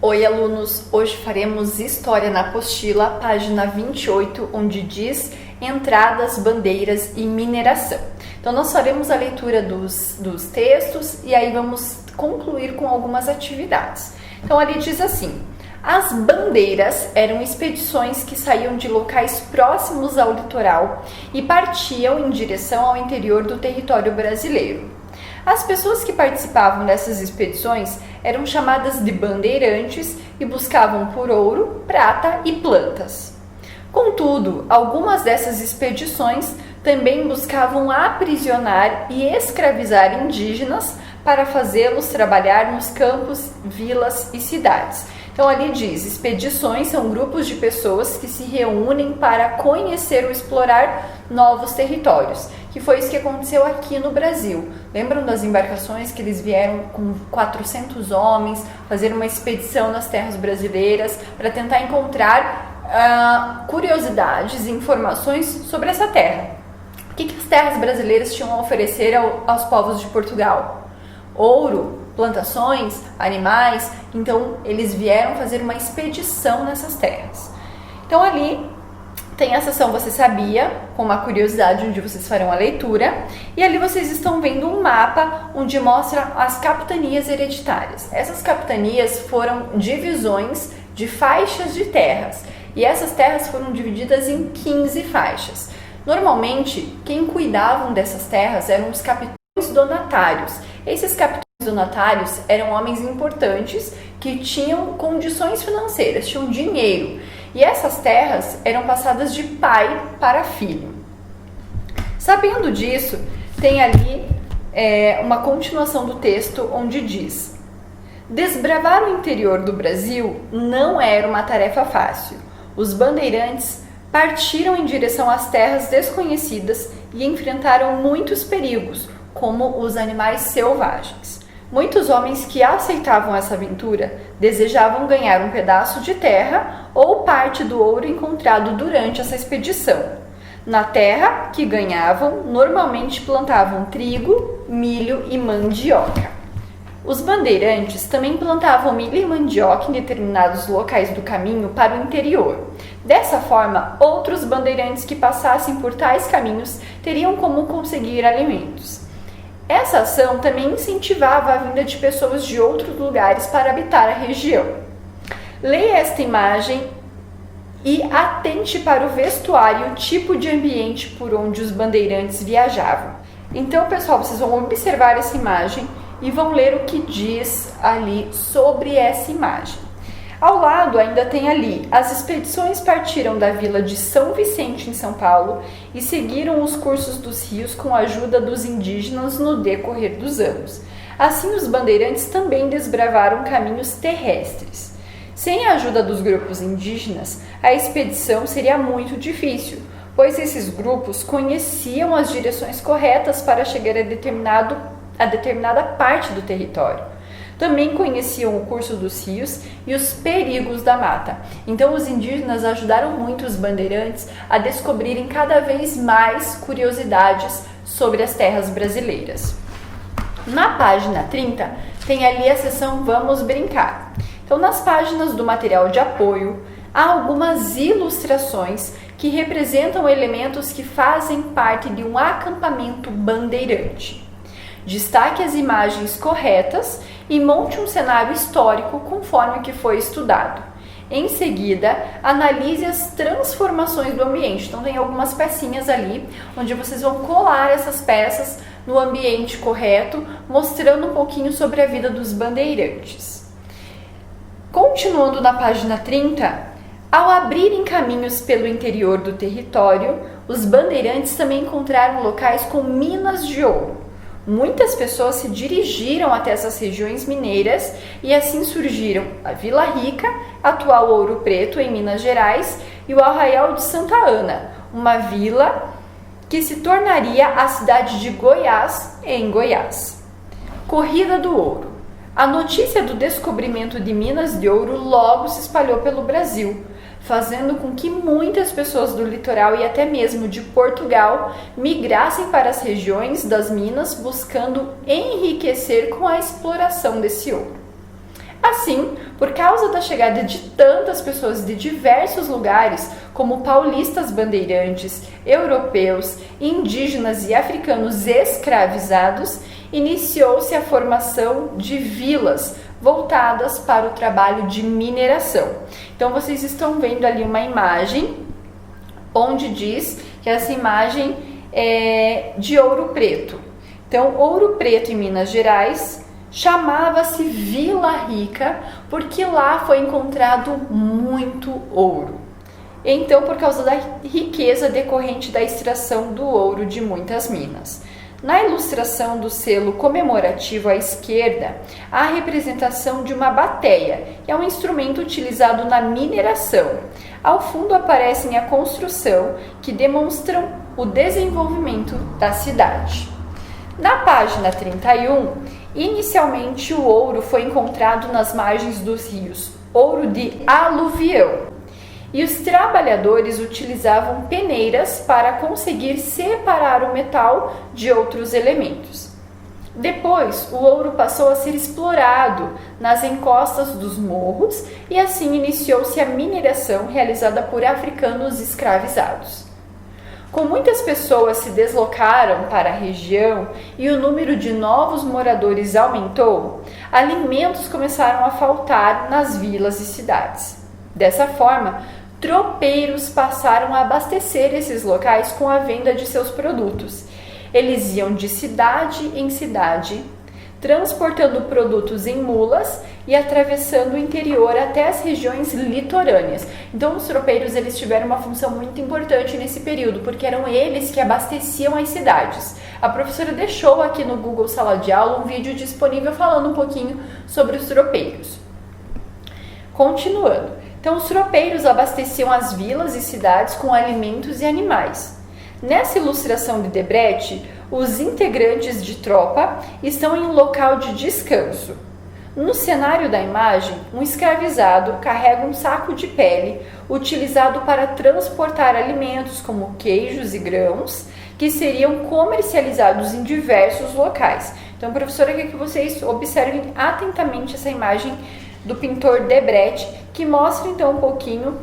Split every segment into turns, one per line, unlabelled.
Oi, alunos! Hoje faremos História na Apostila, página 28, onde diz Entradas, Bandeiras e Mineração. Então, nós faremos a leitura dos textos e aí vamos concluir com algumas atividades. Então, ali diz assim: as bandeiras eram expedições que saíam de locais próximos ao litoral e partiam em direção ao interior do território brasileiro. As pessoas que participavam dessas expedições eram chamadas de bandeirantes e buscavam por ouro, prata e plantas. Contudo, algumas dessas expedições também buscavam aprisionar e escravizar indígenas para fazê-los trabalhar nos campos, vilas e cidades. Então ali diz, expedições são grupos de pessoas que se reúnem para conhecer ou explorar novos territórios, que foi isso que aconteceu aqui no Brasil. Lembram das embarcações que eles vieram com 400 homens fazer uma expedição nas terras brasileiras para tentar encontrar curiosidades e informações sobre essa terra? O que as terras brasileiras tinham a oferecer aos povos de Portugal? Ouro, plantações, animais. Então eles vieram fazer uma expedição nessas terras. Então ali tem a seção Você Sabia, com uma curiosidade onde vocês farão a leitura, e ali vocês estão vendo um mapa onde mostra as capitanias hereditárias. Essas capitanias foram divisões de faixas de terras, e essas terras foram divididas em 15 faixas. Normalmente, quem cuidavam dessas terras eram os capitães donatários. Esses capitães donatários eram homens importantes que tinham condições financeiras, tinham dinheiro. E essas terras eram passadas de pai para filho. Sabendo disso, tem ali uma continuação do texto onde diz: desbravar o interior do Brasil não era uma tarefa fácil. Os bandeirantes partiram em direção às terras desconhecidas e enfrentaram muitos perigos, como os animais selvagens. Muitos homens que aceitavam essa aventura desejavam ganhar um pedaço de terra ou parte do ouro encontrado durante essa expedição. Na terra que ganhavam, normalmente plantavam trigo, milho e mandioca. Os bandeirantes também plantavam milho e mandioca em determinados locais do caminho para o interior. Dessa forma, outros bandeirantes que passassem por tais caminhos teriam como conseguir alimentos. Essa ação também incentivava a vinda de pessoas de outros lugares para habitar a região. Leia esta imagem e atente para o vestuário e o tipo de ambiente por onde os bandeirantes viajavam. Então, pessoal, vocês vão observar essa imagem e vão ler o que diz ali sobre essa imagem. Ao lado ainda tem ali: as expedições partiram da vila de São Vicente, em São Paulo, e seguiram os cursos dos rios com a ajuda dos indígenas no decorrer dos anos. Assim, os bandeirantes também desbravaram caminhos terrestres. Sem a ajuda dos grupos indígenas, a expedição seria muito difícil, pois esses grupos conheciam as direções corretas para chegar a determinada parte do território. Também conheciam o curso dos rios e os perigos da mata. Então, os indígenas ajudaram muito os bandeirantes a descobrirem cada vez mais curiosidades sobre as terras brasileiras. Na página 30, tem ali a seção Vamos Brincar. Então, nas páginas do material de apoio, há algumas ilustrações que representam elementos que fazem parte de um acampamento bandeirante. Destaque as imagens corretas e monte um cenário histórico conforme o que foi estudado. Em seguida, analise as transformações do ambiente. Então, tem algumas pecinhas ali, onde vocês vão colar essas peças no ambiente correto, mostrando um pouquinho sobre a vida dos bandeirantes. Continuando na página 30, ao abrirem caminhos pelo interior do território, os bandeirantes também encontraram locais com minas de ouro. Muitas pessoas se dirigiram até essas regiões mineiras e assim surgiram a Vila Rica, atual Ouro Preto, em Minas Gerais, e o Arraial de Santa Ana, uma vila que se tornaria a cidade de Goiás, em Goiás. Corrida do Ouro. A notícia do descobrimento de minas de ouro logo se espalhou pelo Brasil, fazendo com que muitas pessoas do litoral e até mesmo de Portugal migrassem para as regiões das minas buscando enriquecer com a exploração desse ouro. Assim, por causa da chegada de tantas pessoas de diversos lugares, como paulistas bandeirantes, europeus, indígenas e africanos escravizados, iniciou-se a formação de vilas voltadas para o trabalho de mineração. Então, vocês estão vendo ali uma imagem onde diz que essa imagem é de Ouro Preto. Então, Ouro Preto, em Minas Gerais, chamava-se Vila Rica porque lá foi encontrado muito ouro. Então, por causa da riqueza decorrente da extração do ouro de muitas minas. Na ilustração do selo comemorativo à esquerda, há a representação de uma bateia, que é um instrumento utilizado na mineração. Ao fundo aparecem a construção, que demonstram o desenvolvimento da cidade. Na página 31, inicialmente o ouro foi encontrado nas margens dos rios, ouro de aluvião, e os trabalhadores utilizavam peneiras para conseguir separar o metal de outros elementos. Depois, o ouro passou a ser explorado nas encostas dos morros e assim iniciou-se a mineração realizada por africanos escravizados. Como muitas pessoas se deslocaram para a região e o número de novos moradores aumentou, alimentos começaram a faltar nas vilas e cidades. Dessa forma, tropeiros passaram a abastecer esses locais com a venda de seus produtos. Eles iam de cidade em cidade, transportando produtos em mulas e atravessando o interior até as regiões litorâneas. Então, os tropeiros eles tiveram uma função muito importante nesse período, porque eram eles que abasteciam as cidades. A professora deixou aqui no Google Sala de Aula um vídeo disponível falando um pouquinho sobre os tropeiros. Continuando. Então, os tropeiros abasteciam as vilas e cidades com alimentos e animais. Nessa ilustração de Debrecht, os integrantes de tropa estão em um local de descanso. No cenário da imagem, um escravizado carrega um saco de pele utilizado para transportar alimentos como queijos e grãos que seriam comercializados em diversos locais. Então, professora, quer que vocês observem atentamente essa imagem do pintor Debrecht, que mostra então um pouquinho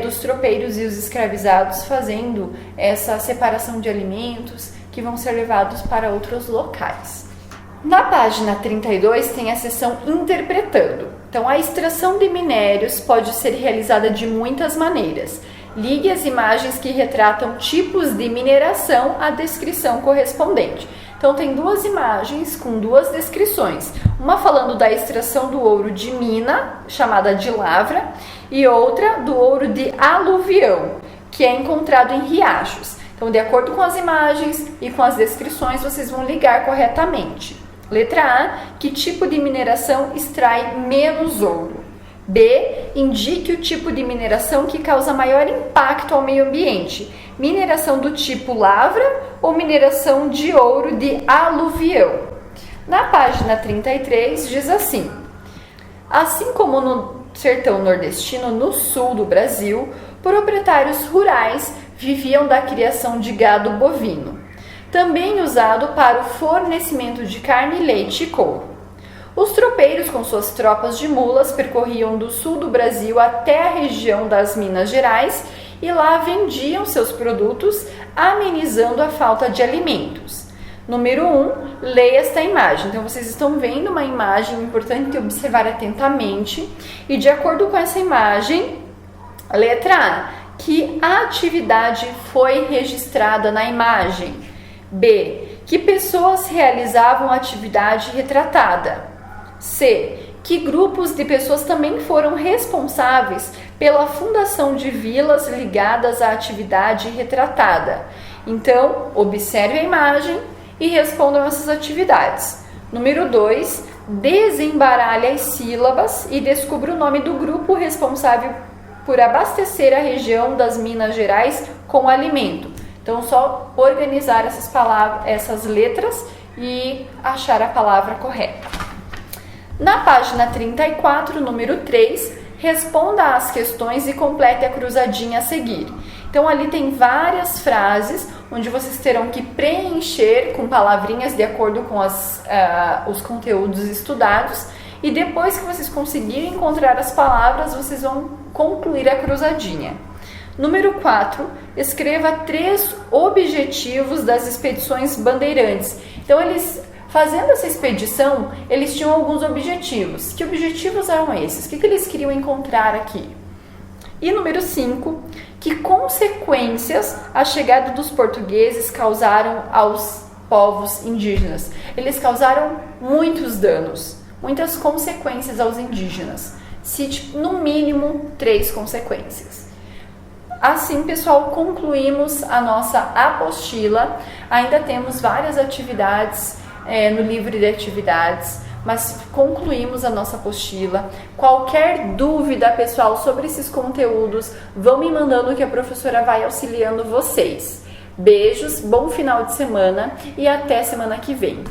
dos tropeiros e os escravizados fazendo essa separação de alimentos que vão ser levados para outros locais. Na página 32 tem a seção Interpretando. Então, a extração de minérios pode ser realizada de muitas maneiras. Ligue as imagens que retratam tipos de mineração à descrição correspondente. Então, tem duas imagens com duas descrições. Uma falando da extração do ouro de mina, chamada de lavra, e outra do ouro de aluvião, que é encontrado em riachos. Então, de acordo com as imagens e com as descrições, vocês vão ligar corretamente. Letra A, que tipo de mineração extrai menos ouro? B, indique o tipo de mineração que causa maior impacto ao meio ambiente. Mineração do tipo lavra ou mineração de ouro de aluvião? Na página 33 diz assim: assim como no sertão nordestino, no sul do Brasil, proprietários rurais viviam da criação de gado bovino, também usado para o fornecimento de carne, leite e couro. Os tropeiros, com suas tropas de mulas, percorriam do sul do Brasil até a região das Minas Gerais e lá vendiam seus produtos, amenizando a falta de alimentos. Número 1, leia esta imagem. Então, vocês estão vendo uma imagem importante observar atentamente. E de acordo com essa imagem, letra A, que a atividade foi registrada na imagem. B, que pessoas realizavam a atividade retratada. C, que grupos de pessoas também foram responsáveis pela fundação de vilas ligadas à atividade retratada. Então, observe a imagem e respondam essas atividades. Número 2, desembaralhe as sílabas e descubra o nome do grupo responsável por abastecer a região das Minas Gerais com alimento. Então, só organizar essas letras e achar a palavra correta. Na página 34, número 3, responda às questões e complete a cruzadinha a seguir. Então, ali tem várias frases onde vocês terão que preencher com palavrinhas de acordo com os conteúdos estudados E depois que vocês conseguirem encontrar as palavras, vocês vão concluir a cruzadinha. Número 4, escreva 3 objetivos das expedições bandeirantes. Então, eles, fazendo essa expedição, eles tinham alguns objetivos. Que objetivos eram esses? O que eles queriam encontrar aqui? E número 5, que consequências a chegada dos portugueses causaram aos povos indígenas? Eles causaram muitos danos, muitas consequências aos indígenas. Cite no mínimo 3 consequências. Assim, pessoal, concluímos a nossa apostila. Ainda temos várias atividades no livro de atividades, mas concluímos a nossa apostila. Qualquer dúvida, pessoal, sobre esses conteúdos, vão me mandando que a professora vai auxiliando vocês. Beijos, bom final de semana e até semana que vem.